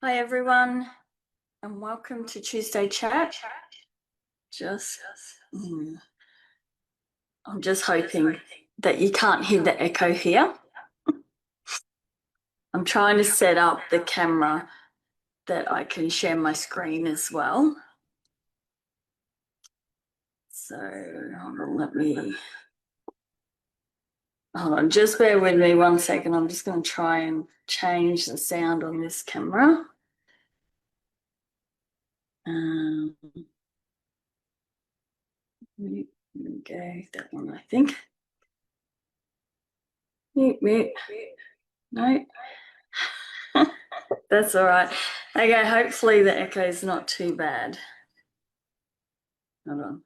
Hi everyone, and welcome to Tuesday Chat. I'm just hoping that you can't hear the echo here. I'm trying to set up the camera that I can share my screen as well. So hold on, just bear with me 1 second. I'm just going to try and change the sound on this camera. There we go, that one I think. Mute. No. That's all right. Okay, hopefully the echo is not too bad. Hold on.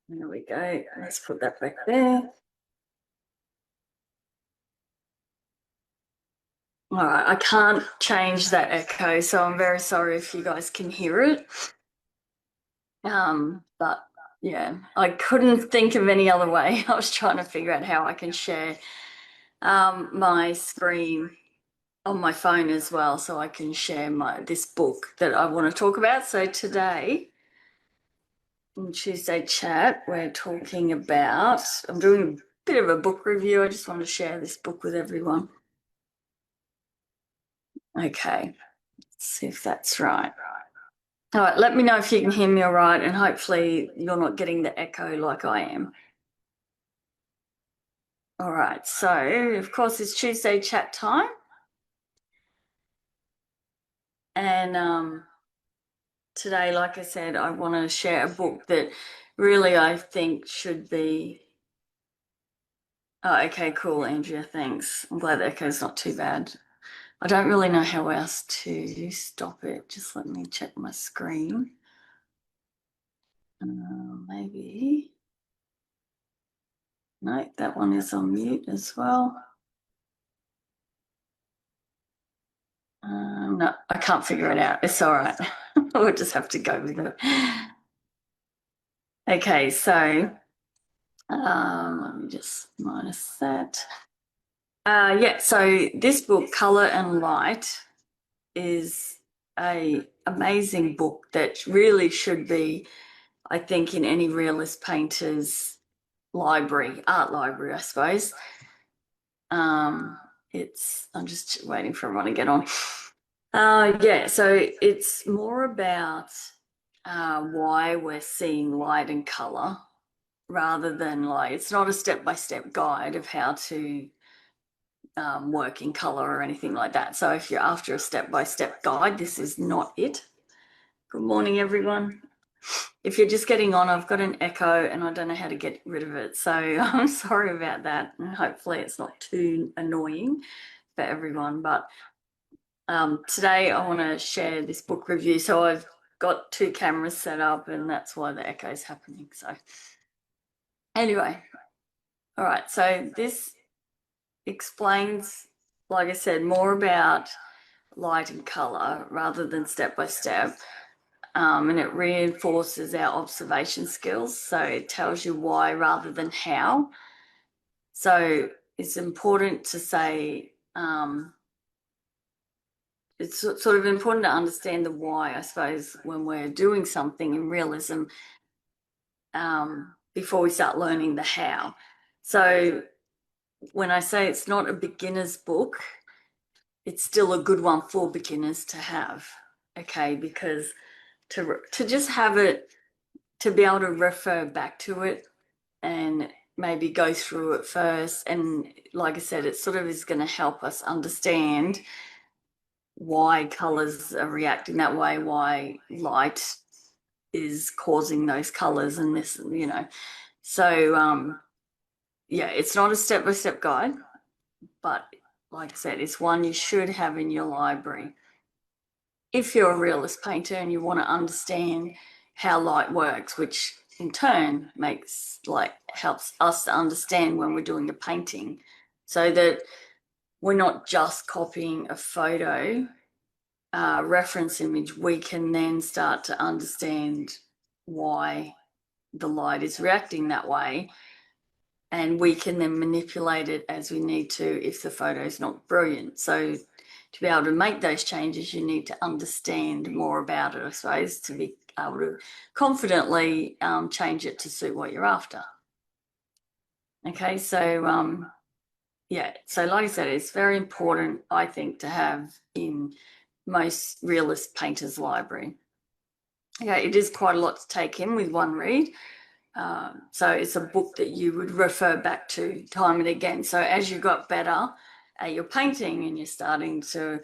There we go. Let's put that back there. All right, I can't change that echo, so I'm very sorry if you guys can hear it. But yeah, I couldn't think of any other way. I was trying to figure out how I can share my screen on my phone as well, so I can share this book that I want to talk about. So today, in Tuesday Chat, we're talking about, I'm doing a bit of a book review. I just want to share this book with everyone. Okay, let's see if that's right. All right, let me know if you can hear me all right, and hopefully you're not getting the echo like I am. All right, so of course it's Tuesday Chat time. And today, like I said, I want to share a book that really I think should be... Oh, okay, cool, Andrea, thanks. I'm glad the echo's not too bad. I don't really know how else to stop it. Just let me check my screen. Maybe. No, that one is on mute as well. No, I can't figure it out. It's all right. We'll just have to go with it. Okay, so let me just minus that. Yeah, so this book, Color and Light, is an amazing book that really should be, I think, in any realist painter's library, art library, I suppose. I'm just waiting for everyone to get on. Yeah, so it's more about why we're seeing light and color rather than it's not a step-by-step guide of how to work in color or anything like that. So if you're after a step-by-step guide, this is not it. Good morning, everyone. If you're just getting on, I've got an echo and I don't know how to get rid of it. So I'm sorry about that. And hopefully it's not too annoying for everyone. But today I want to share this book review. So I've got 2 cameras set up and that's why the echo is happening. So anyway, all right. So this explains, like I said, more about light and color rather than step by step. And it reinforces our observation skills. So it tells you why rather than how. So it's important to say, it's sort of important to understand the why, I suppose, when we're doing something in realism, before we start learning the how. So when I say it's not a beginner's book, it's still a good one for beginners to have, okay? Because to just have it, to be able to refer back to it and maybe go through it first. And like I said, it sort of is going to help us understand why colors are reacting that way, why light is causing those colors and this, So, yeah, it's not a step-by-step guide, but like I said, it's one you should have in your library. If you're a realist painter and you want to understand how light works, which in turn helps us to understand when we're doing a painting, so that we're not just copying a photo reference image, we can then start to understand why the light is reacting that way and we can then manipulate it as we need to if the photo is not brilliant. So to be able to make those changes, you need to understand more about it, I suppose, to be able to confidently change it to suit what you're after. Okay, so yeah, so like I said, it's very important, I think, to have in most realist painters' library. Okay, it is quite a lot to take in with one read. So it's a book that you would refer back to time and again. So as you got better at your painting and you're starting to,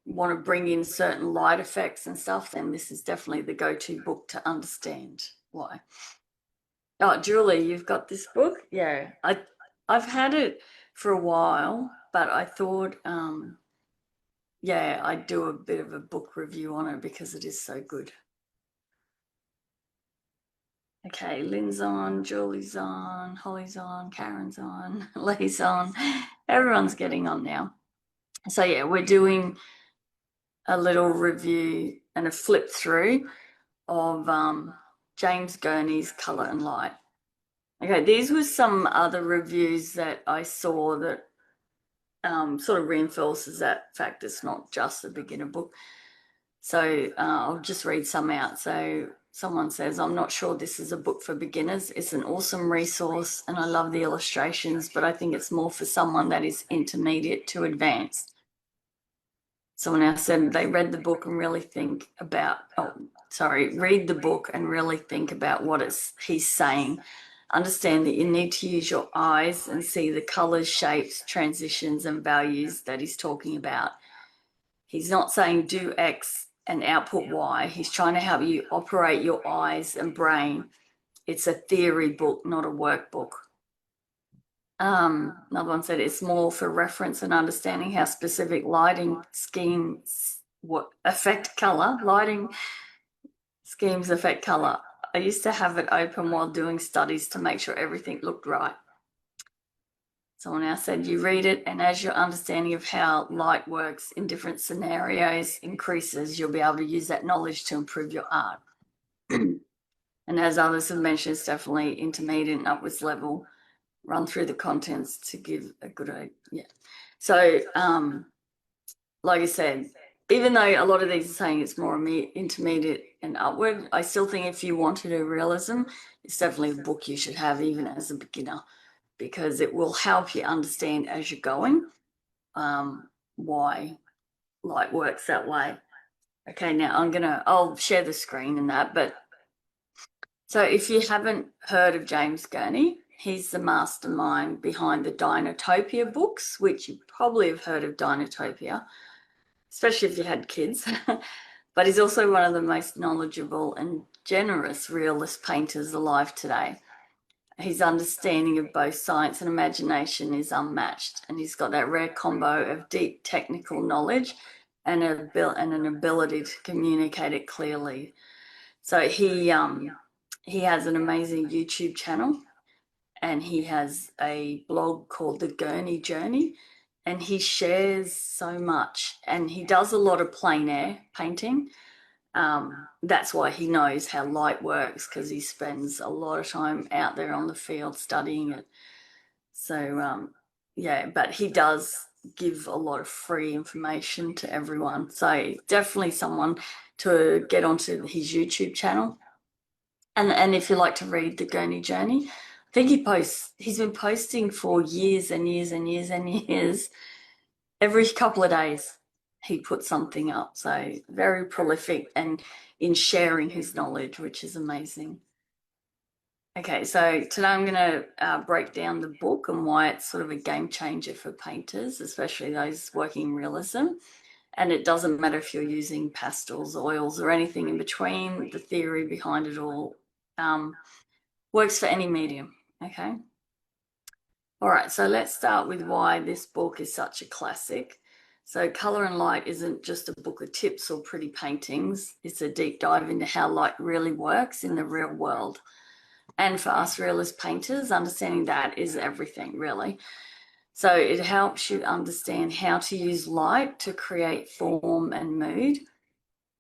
want to bring in certain light effects and stuff, then this is definitely the go-to book to understand why. Oh, Julie, you've got this book? Yeah, I've had it for a while, but I thought, yeah, I'd do a bit of a book review on it because it is so good. Okay, Lynn's on, Julie's on, Holly's on, Karen's on, Lee's on. Everyone's getting on now. So yeah, we're doing a little review and a flip through of James Gurney's Colour and Light. Okay, these were some other reviews that I saw that sort of reinforces that fact it's not just a beginner book. So I'll just read some out. So someone says, I'm not sure this is a book for beginners. It's an awesome resource and I love the illustrations, but I think it's more for someone that is intermediate to advanced. Someone else said they read the book and really think about, read the book and really think about what he's saying. Understand that you need to use your eyes and see the colors, shapes, transitions, and values that he's talking about. He's not saying do X and output Y. He's trying to help you operate your eyes and brain. It's a theory book, not a workbook. Another one said it's more for reference and understanding how specific lighting schemes affect color. Lighting schemes affect color. I used to have it open while doing studies to make sure everything looked right. Someone else said you read it, and as your understanding of how light works in different scenarios increases, you'll be able to use that knowledge to improve your art. And as others have mentioned, it's definitely intermediate and upwards level. Run through the contents to give a good idea. Yeah. So, like I said, even though a lot of these are saying it's more intermediate and upward, I still think if you want to do realism, it's definitely a book you should have even as a beginner, because it will help you understand as you're going why light works that way. Okay, now I'll share the screen and that, but so if you haven't heard of James Gurney, he's the mastermind behind the Dinotopia books, which you probably have heard of Dinotopia, especially if you had kids. But he's also one of the most knowledgeable and generous realist painters alive today. His understanding of both science and imagination is unmatched, and he's got that rare combo of deep technical knowledge and an ability to communicate it clearly. So he has an amazing YouTube channel, and he has a blog called The Gurney Journey, and he shares so much, and he does a lot of plein air painting. That's why he knows how light works, because he spends a lot of time out there on the field studying it. So yeah, but he does give a lot of free information to everyone. So definitely someone to get onto his YouTube channel. And if you like to read The Gurney Journey, I think he's been posting for years and years and years and years. Every couple of days he puts something up. So very prolific and in sharing his knowledge, which is amazing. Okay, so today I'm going to break down the book and why it's sort of a game changer for painters, especially those working in realism. And it doesn't matter if you're using pastels, oils, or anything in between. The theory behind it all works for any medium, okay? All right, so let's start with why this book is such a classic. So Colour and Light isn't just a book of tips or pretty paintings. It's a deep dive into how light really works in the real world. And for us realist painters, understanding that is everything, really. So it helps you understand how to use light to create form and mood.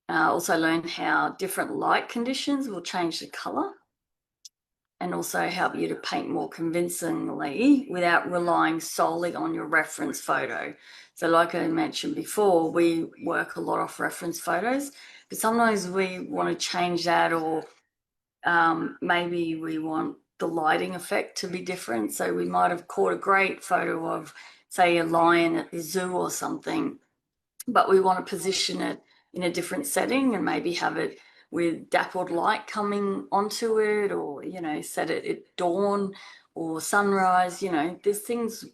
Also learn how different light conditions will change the colour. and also help you to paint more convincingly without relying solely on your reference photo. So like I mentioned before, we work a lot off reference photos, but sometimes we want to change that, or maybe we want the lighting effect to be different. So we might have caught a great photo of, say, a lion at the zoo or something, but we want to position it in a different setting and maybe have it with dappled light coming onto it, or, you know, set it at dawn or sunrise. You know, there's things,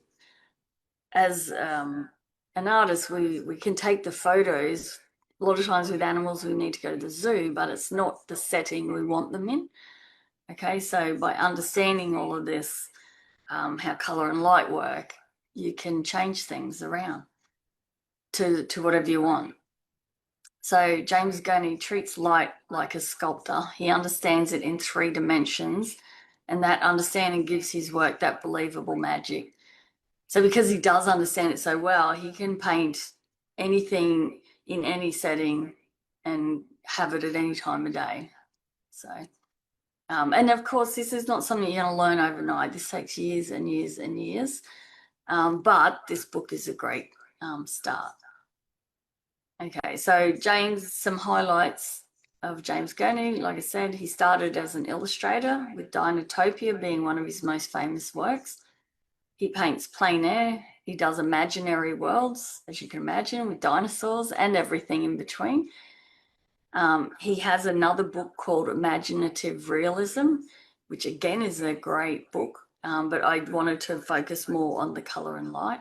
as an artist, we can take the photos. A lot of times with animals, we need to go to the zoo, but it's not the setting we want them in. Okay, so by understanding all of this, how color and light work, you can change things around to whatever you want. So James Gurney treats light like a sculptor. He understands it in 3 dimensions, and that understanding gives his work that believable magic. So because he does understand it so well, he can paint anything in any setting and have it at any time of day. So, and of course, this is not something you're going to learn overnight. This takes years and years and years. But this book is a great start. Okay, so some highlights of James Gurney. Like I said, he started as an illustrator, with Dinotopia being one of his most famous works. He paints plein air. He does imaginary worlds, as you can imagine, with dinosaurs and everything in between. He has another book called Imaginative Realism, which again is a great book, but I wanted to focus more on the colour and light.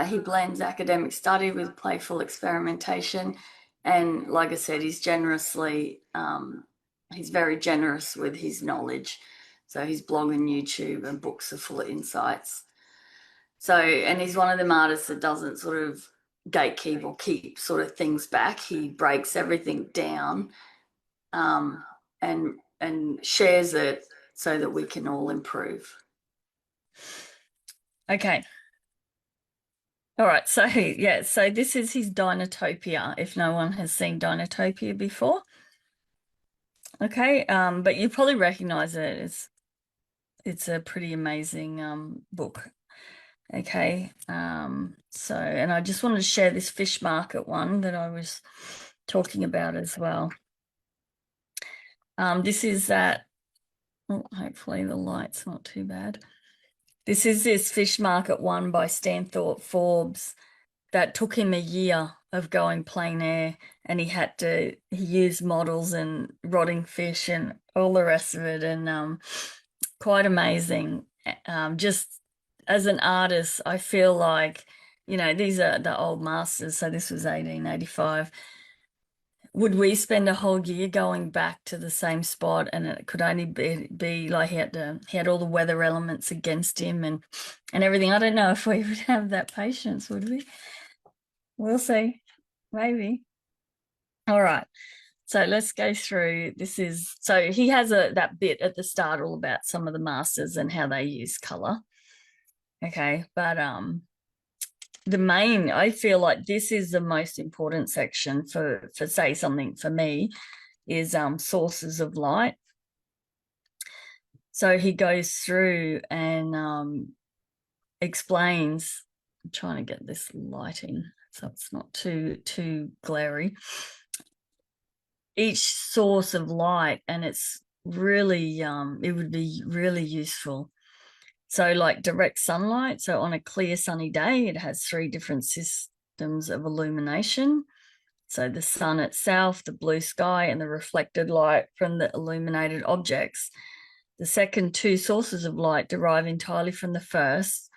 He blends academic study with playful experimentation, and like I said, he's very generous with his knowledge. So his blog and YouTube and books are full of insights. So, and he's one of them artists that doesn't sort of gatekeep or keep sort of things back. He breaks everything down, and shares it so that we can all improve. Okay. All right, so yeah, so this is his Dinotopia, if no one has seen Dinotopia before. Okay, but you probably recognize it. It's a pretty amazing book. Okay, so, and I just wanted to share this fish market one that I was talking about as well. This is that, oh, hopefully the light's not too bad. This is this fish market one by Stanthorpe Forbes that took him a year of going plein air, and he used models and rotting fish and all the rest of it, and quite amazing. Just as an artist, I feel like, you know, these are the old masters, so this was 1885. Would we spend a whole year going back to the same spot, and it could only be like he had all the weather elements against him and everything? I don't know if we would have that patience, would we? We'll see, maybe. All right, so let's go through. So he has that bit at the start all about some of the masters and how they use color. Okay, but I feel like this is the most important section for say something for me, is sources of light. So he goes through and explains. I'm trying to get this lighting so it's not too glary. Each source of light, and it's really it would be really useful. So like direct sunlight, so on a clear sunny day, it has 3 different systems of illumination. So the sun itself, the blue sky, and the reflected light from the illuminated objects. The second 2 sources of light derive entirely from the first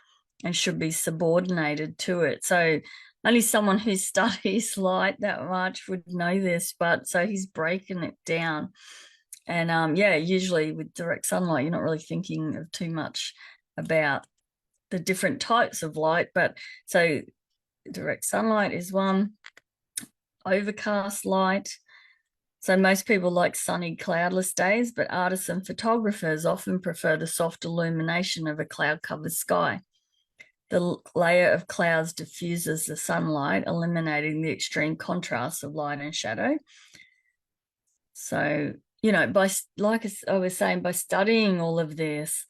and should be subordinated to it. So only someone who studies light that much would know this, but so he's breaking it down. And yeah, usually with direct sunlight, you're not really thinking of too much about the different types of light, but so direct sunlight is one. Overcast light. So most people like sunny, cloudless days, but artists and photographers often prefer the soft illumination of a cloud-covered sky. The layer of clouds diffuses the sunlight, eliminating the extreme contrast of light and shadow. So you know, like I was saying, by studying all of this,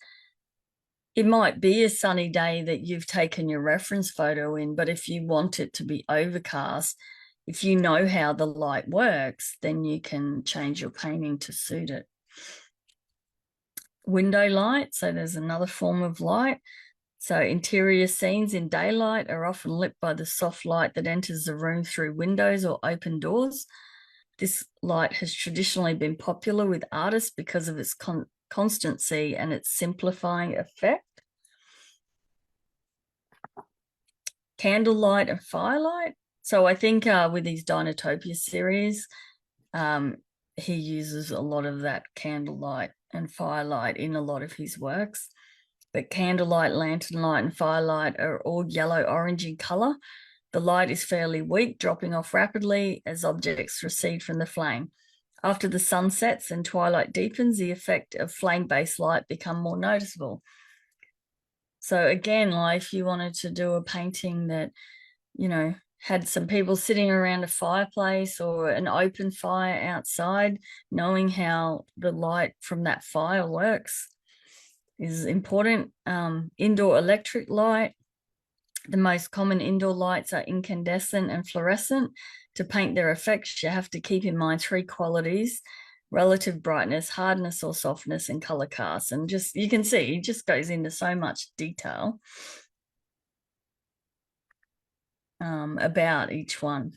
it might be a sunny day that you've taken your reference photo in, but if you want it to be overcast, if you know how the light works, then you can change your painting to suit it. Window light, so there's another form of light. So interior scenes in daylight are often lit by the soft light that enters the room through windows or open doors. This light has traditionally been popular with artists because of its constancy and its simplifying effect. Candlelight and firelight. So I think with his Dinotopia series, he uses a lot of that candlelight and firelight in a lot of his works. But candlelight, lantern light, and firelight are all yellow-orange in color. The light is fairly weak, dropping off rapidly as objects recede from the flame. After the sun sets and twilight deepens, the effect of flame-based light becomes more noticeable. So again, like if you wanted to do a painting that, you know, had some people sitting around a fireplace or an open fire outside, knowing how the light from that fire works is important. Indoor electric light. The most common indoor lights are incandescent and fluorescent. To paint their effects, you have to keep in mind three qualities: relative brightness, hardness or softness, and color cast. And just, you can see, it just goes into so much detail about each one.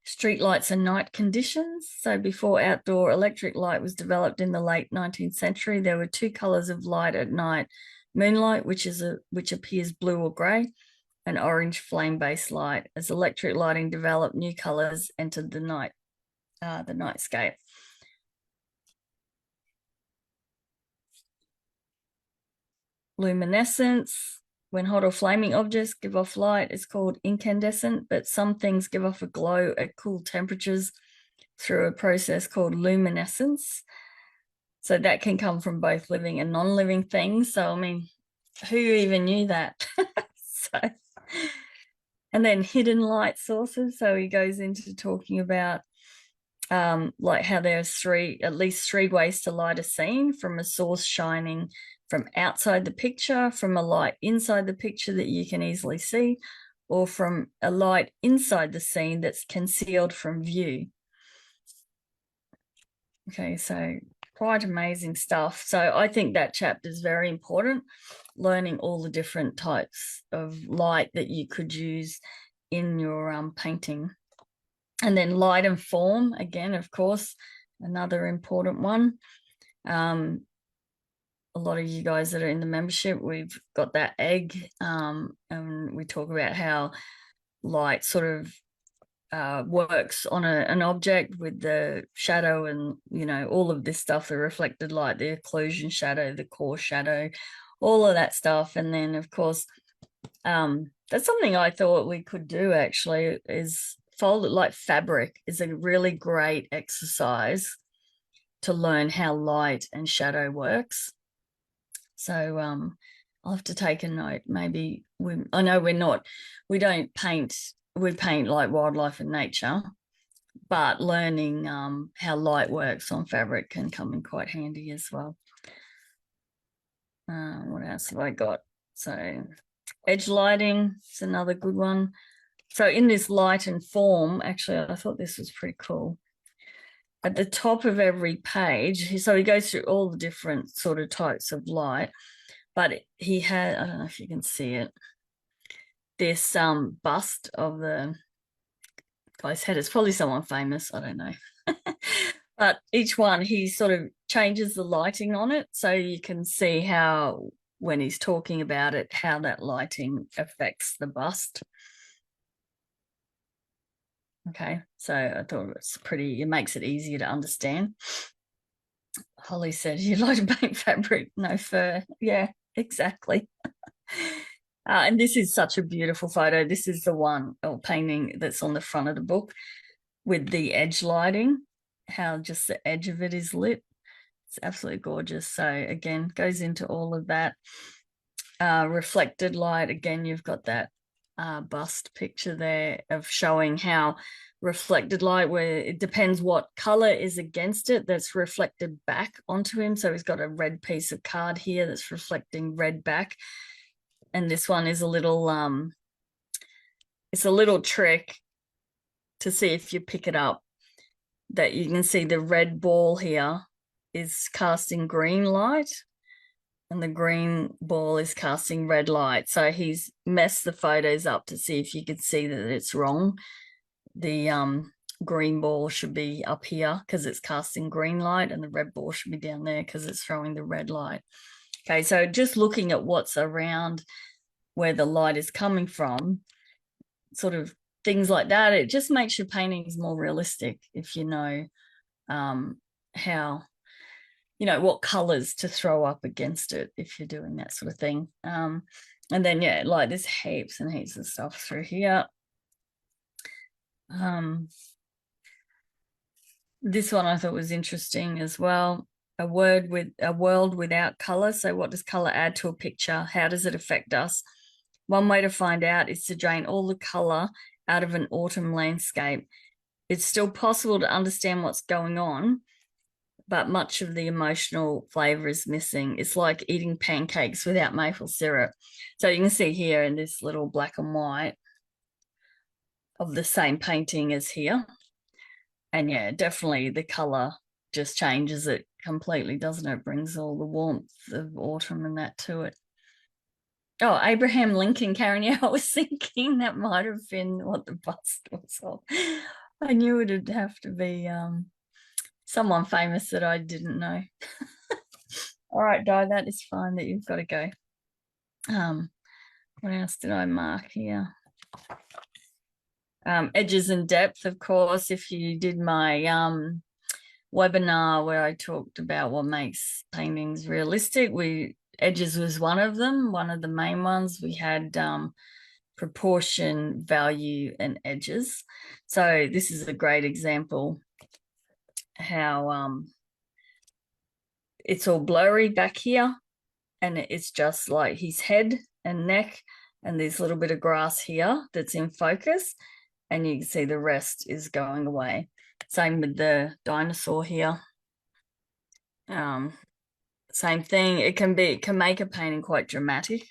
Street lights and night conditions. So before outdoor electric light was developed in the late 19th century, there were two colors of light at night: moonlight, which appears blue or gray, and orange flame-based light. As electric lighting developed, new colors entered the nightscape. Luminescence. When hot or flaming objects give off light, it's called incandescent, but some things give off a glow at cool temperatures through a process called luminescence. So that can come from both living and non-living things. So, I mean, who even knew that? And then hidden light sources. So he goes into talking about like how there's at least three ways to light a scene: from a source shining from outside the picture, from a light inside the picture that you can easily see, or from a light inside the scene that's concealed from view. Okay, so quite amazing stuff. So I think that chapter is very important, learning all the different types of light that you could use in your painting. And then light and form, again, of course, another important one. A lot of you guys that are in the membership, we've got that egg, and we talk about how light sort of works on an object with the shadow and, you know, all of this stuff, the reflected light, the occlusion shadow, the core shadow, all of that stuff. And then, of course, that's something I thought we could do actually, is fold it like fabric is a really great exercise to learn how light and shadow works. So I'll have to take a note. Maybe I know we don't paint, we paint like wildlife and nature, but learning how light works on fabric can come in quite handy as well. What else have I got? So edge lighting is another good one. So in this light and form, actually, I thought this was pretty cool. At the top of every page, so he goes through all the different sort of types of light, but he had, I don't know if you can see it, this bust of the guy's head. It's probably someone famous, I don't know. But each one, he sort of changes the lighting on it, so you can see how, when he's talking about it, how that lighting affects the bust. Okay, so I thought it's pretty, it makes it easier to understand. Holly said, "You'd like to paint fabric, no fur." Yeah, exactly. And this is such a beautiful photo. This is the one or painting that's on the front of the book with the edge lighting, how just the edge of it is lit. It's absolutely gorgeous. So again, goes into all of that. Reflected light, again, you've got that bust picture there of showing how reflected light, where it depends what color is against it that's reflected back onto him. So he's got a red piece of card here that's reflecting red back. And this one is a little, it's a little trick to see if you pick it up, that you can see the red ball here is casting green light and the green ball is casting red light. So he's messed the photos up to see if you could see that it's wrong. The green ball should be up here because it's casting green light, and the red ball should be down there because it's throwing the red light. Okay, so just looking at what's around where the light is coming from, sort of things like that, it just makes your paintings more realistic if you know how, you know, what colors to throw up against it if you're doing that sort of thing. And then, yeah, like there's heaps and heaps of stuff through here. This one I thought was interesting as well. A world without color. So what does color add to a picture? How does it affect us? One way to find out is to drain all the color out of an autumn landscape. It's still possible to understand what's going on, but much of the emotional flavor is missing. It's like eating pancakes without maple syrup. So you can see here in this little black and white of the same painting as here. And yeah, definitely the color just changes it completely, doesn't it? It brings all the warmth of autumn and that to it. Oh, Abraham Lincoln, Karen. Yeah, I was thinking that might have been what the bust was of. I knew it'd have to be someone famous that I didn't know. All right, Di, that is fine that you've got to go. What else did I mark here? Edges and depth, of course. If you did my webinar where I talked about what makes paintings realistic, edges was one of them, one of the main ones. We had proportion, value, and edges. So this is a great example how it's all blurry back here, and it's just like his head and neck, and there's a little bit of grass here that's in focus, and you can see the rest is going away. Same with the dinosaur here. Same thing. It can make a painting quite dramatic.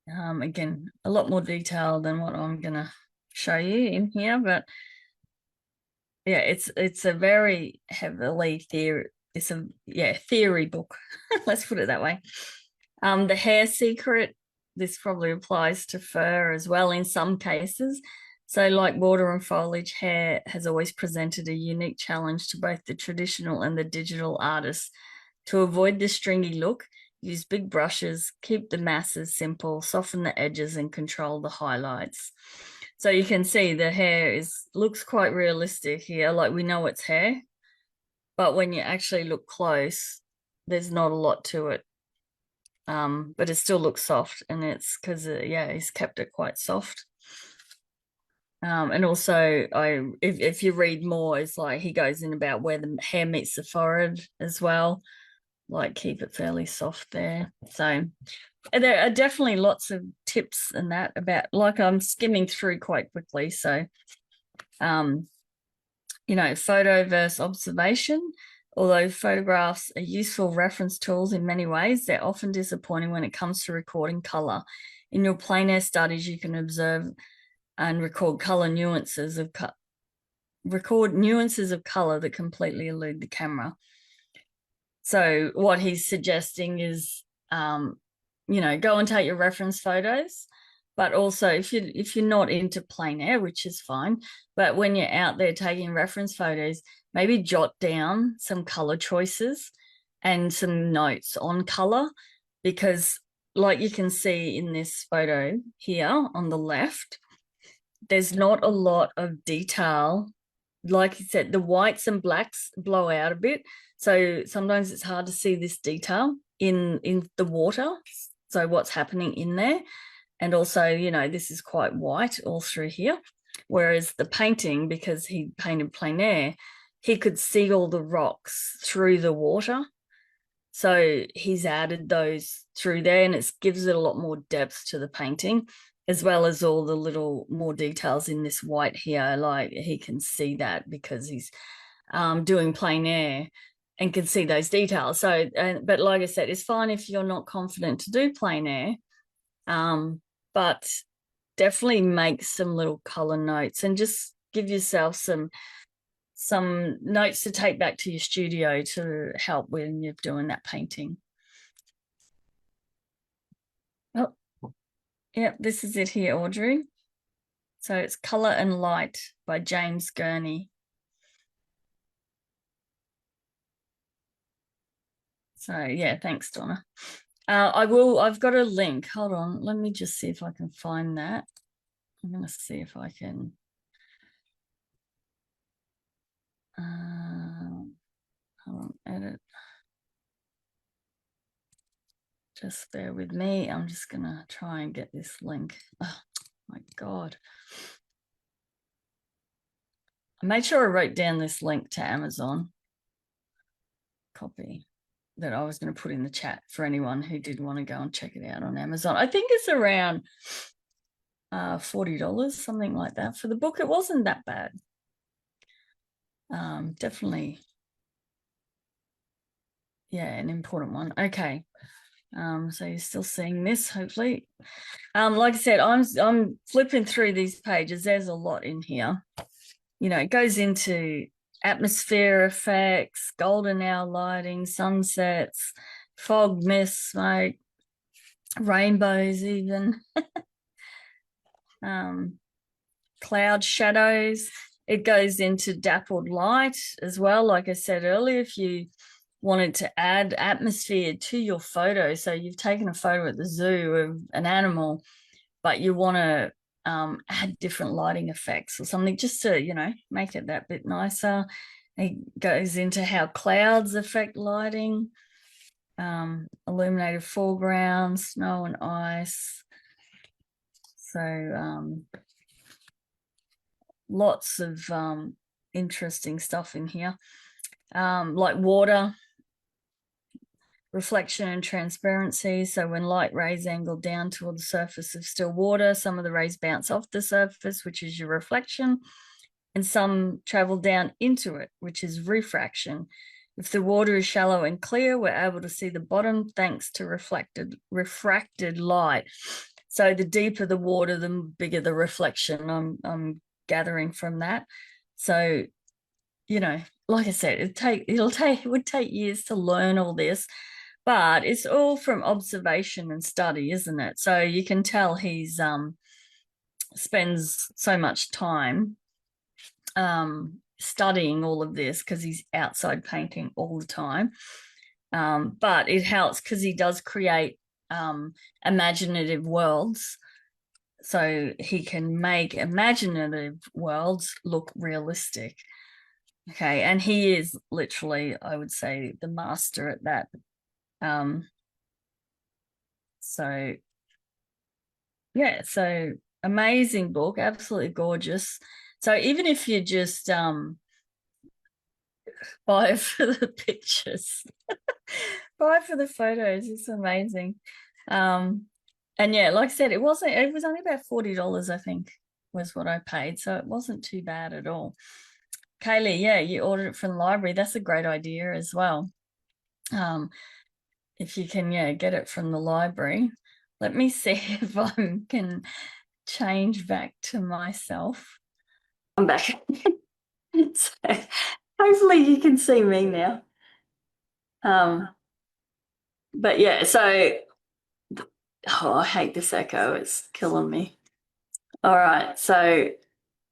Again, a lot more detail than what I'm gonna show you in here, but yeah, it's a very heavily theory book. Let's put it that way. The hair secret, this probably applies to fur as well in some cases. So like water and foliage, hair has always presented a unique challenge to both the traditional and the digital artists. To avoid the stringy look, use big brushes, keep the masses simple, soften the edges, and control the highlights. So you can see the hair looks quite realistic here, like we know it's hair, but when you actually look close, there's not a lot to it. But it still looks soft, and it's because he's kept it quite soft. And also, if you read more, it's like he goes in about where the hair meets the forehead as well, like keep it fairly soft there. So there are definitely lots of tips and that about, like I'm skimming through quite quickly. So, you know, photo versus observation. Although photographs are useful reference tools in many ways, they're often disappointing when it comes to recording color. In your plein air studies, you can observe and record nuances of color that completely elude the camera. So what he's suggesting is, you know, go and take your reference photos, but also if you're not into plein air, which is fine, but when you're out there taking reference photos, maybe jot down some color choices and some notes on color, because like you can see in this photo here on the left, there's not a lot of detail. Like you said, the whites and blacks blow out a bit. So sometimes it's hard to see this detail in the water. So what's happening in there. And also, you know, this is quite white all through here. Whereas the painting, because he painted plein air, he could see all the rocks through the water. So he's added those through there, and it gives it a lot more depth to the painting. as well as all the little more details in this white here. Like he can see that because he's doing plein air and can see those details. So, but like I said, it's fine if you're not confident to do plein air, but definitely make some little color notes and just give yourself some notes to take back to your studio to help when you're doing that painting. Oh, yep, this is it here, Audrey. So it's Color and Light by James Gurney. So yeah, thanks, Donna. I've got a link. Hold on, let me just see if I can find that. I'm going to see if I can. Hold on, edit. Just bear with me. I'm just going to try and get this link. Oh my God. I made sure I wrote down this link to Amazon. Copy that I was going to put in the chat for anyone who did want to go and check it out on Amazon. I think it's around $40, something like that for the book. It wasn't that bad. Definitely, yeah, an important one. Okay, so you're still seeing this, hopefully. Like I said, I'm flipping through these pages. There's a lot in here. You know, it goes into atmosphere effects, golden hour lighting, sunsets, fog, mist, smoke, rainbows even, cloud shadows. It goes into dappled light as well. Like I said earlier, if you wanted to add atmosphere to your photo, so you've taken a photo at the zoo of an animal, but you want to add different lighting effects or something just to, you know, make it that bit nicer. It goes into how clouds affect lighting, illuminated foregrounds, snow and ice. So lots of interesting stuff in here, like water, reflection and transparency. So when light rays angle down toward the surface of still water, some of the rays bounce off the surface, which is your reflection, and some travel down into it, which is refraction. If the water is shallow and clear, we're able to see the bottom thanks to refracted light. So the deeper the water, the bigger the reflection. I'm gathering from that. So, you know, like I said, it would take years to learn all this, but it's all from observation and study, isn't it? So you can tell he's spends so much time studying all of this because he's outside painting all the time. But it helps because he does create imaginative worlds. So he can make imaginative worlds look realistic. Okay, and he is literally, I would say, the master at that. So yeah, so amazing book, absolutely gorgeous. So even if you just buy it for the pictures, buy it for the photos, it's amazing. And yeah, like I said, it was only about $40, I think, was what I paid. So it wasn't too bad at all. Kaylee, yeah, you ordered it from the library. That's a great idea as well. If you can, yeah, get it from the library. Let me see if I can change back to myself. I'm back. So hopefully you can see me now. But yeah, so I hate this echo, it's killing me. All right, so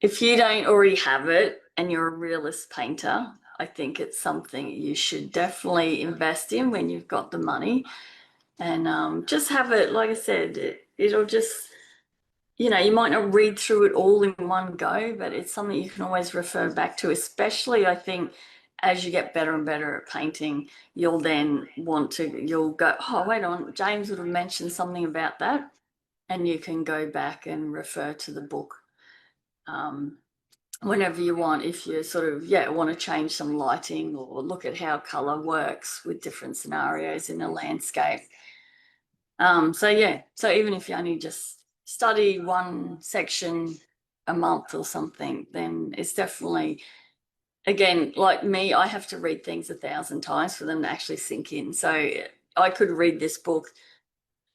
if you don't already have it and you're a realist painter, I think it's something you should definitely invest in when you've got the money. And just have it, like I said, it'll just, you know, you might not read through it all in one go, but it's something you can always refer back to, especially I think as you get better and better at painting, you'll go, oh, wait on, James would have mentioned something about that. And you can go back and refer to the book whenever you want, if you sort of, want to change some lighting or look at how color works with different scenarios in a landscape. So even if you only just study one section a month or something, then it's definitely, again, like me, I have to read things 1,000 times for them to actually sink in. So I could read this book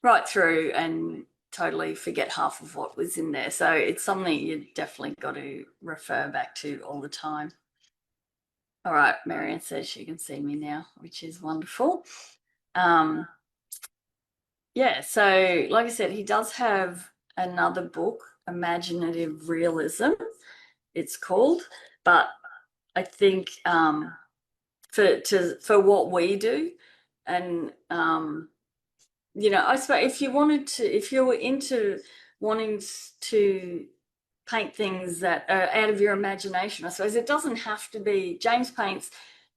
right through and totally forget half of what was in there. So it's something you definitely got to refer back to all the time. All right, Marianne says she can see me now, which is wonderful. Yeah, so like I said, he does have another book, Imaginative Realism, it's called, but I think for what we do, and I suppose if you were into wanting to paint things that are out of your imagination, I suppose it doesn't have to be. James paints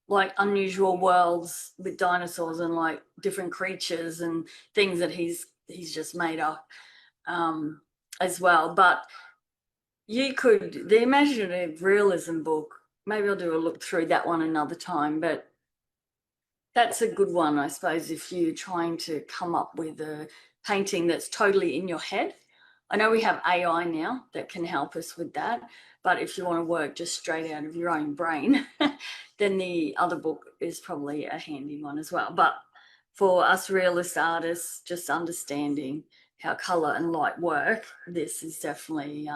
like unusual worlds with dinosaurs and like different creatures and things that he's just made up as well. But the Imaginative Realism book, maybe I'll do a look through that one another time, but that's a good one, I suppose, if you're trying to come up with a painting that's totally in your head. I know we have AI now that can help us with that, but if you want to work just straight out of your own brain, then the other book is probably a handy one as well. But for us realist artists, just understanding how colour and light work, this is definitely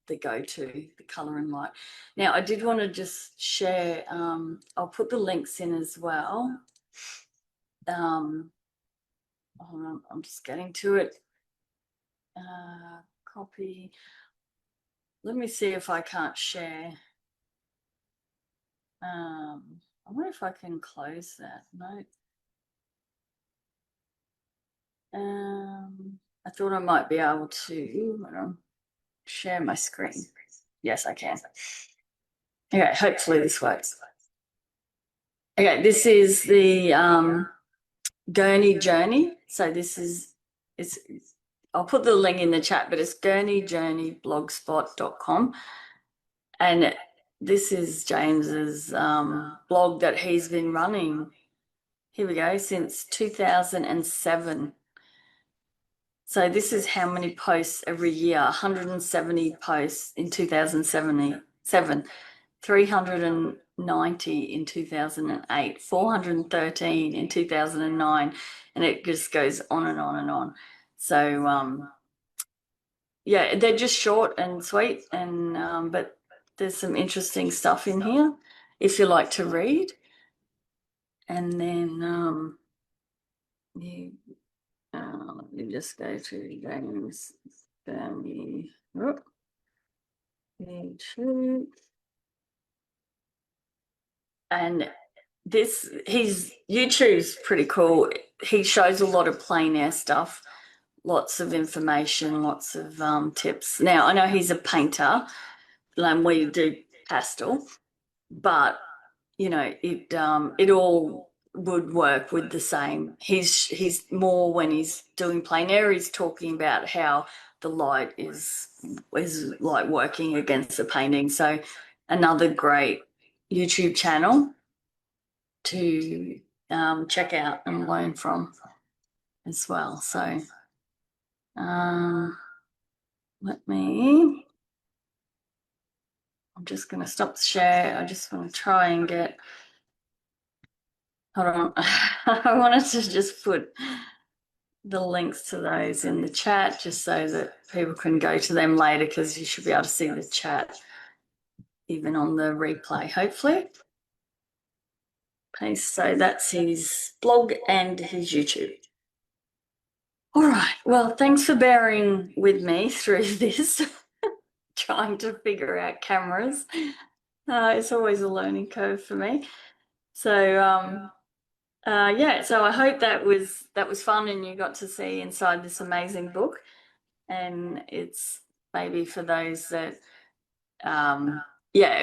the go-to, the colour and light. Now, I did want to just share, I'll put the links in as well. Hold on, I'm just getting to it. Copy. Let me see if I can't share. I wonder if I can close that. No. I thought I might be able to share my screen. Yes, I can. Okay, hopefully this works. Okay, this is the Gurney journey. So I'll put the link in the chat, but it's gurneyjourneyblogspot.com. And this is James's blog that he's been running. Here we go, since 2007. So this is how many posts every year, 170 posts in 2007, 390 in 2008, 413 in 2009, and it just goes on and on and on. So yeah, they're just short and sweet, and but there's some interesting stuff in here if you like to read. And then let me just go to James Gurney. YouTube. And YouTube's pretty cool. He shows a lot of plein air stuff, lots of information, lots of tips. Now, I know he's a painter, and we do pastel, but it all would work with the same. He's more, when he's doing plein air, he's talking about how the light is like working against the painting. So another great YouTube channel to check out and learn from as well. So I'm just going to stop the share. I just want to try and get, hold on. I wanted to just put the links to those in the chat just so that people can go to them later, because you should be able to see the chat even on the replay, hopefully. Okay, so that's his blog and his YouTube. All right, well, thanks for bearing with me through this, trying to figure out cameras. It's always a learning curve for me. So yeah, so I hope that was fun and you got to see inside this amazing book. And it's maybe for those that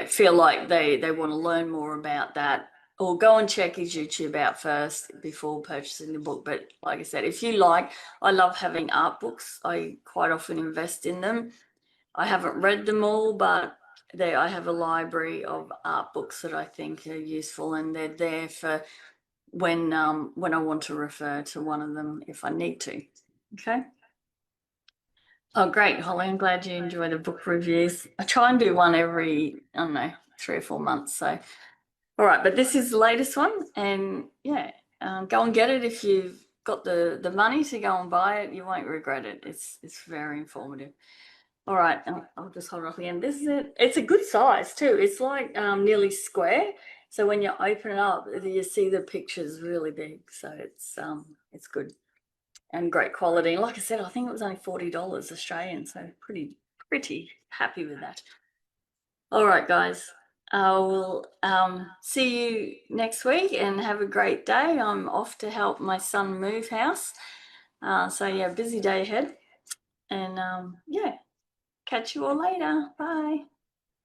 feel like they want to learn more about that, or go and check his YouTube out first before purchasing the book. But like I said, I love having art books. I quite often invest in them. I haven't read them all, but I have a library of art books that I think are useful, and they're there for when I want to refer to one of them if I need to. Okay. Oh, great, Holly. I'm glad you enjoy the book reviews. I try and do one every, I don't know, 3 or 4 months. So, all right, but this is the latest one. And yeah, go and get it if you've got the money to go and buy it. You won't regret it. It's very informative. All right, I'll just hold it up again. This is it. It's a good size too. It's like nearly square. So when you open it up, you see the pictures really big. So it's good and great quality. And like I said, I think it was only $40 Australian. So pretty happy with that. All right, guys. I will see you next week and have a great day. I'm off to help my son move house. So yeah, busy day ahead. And yeah. Catch you all later. Bye.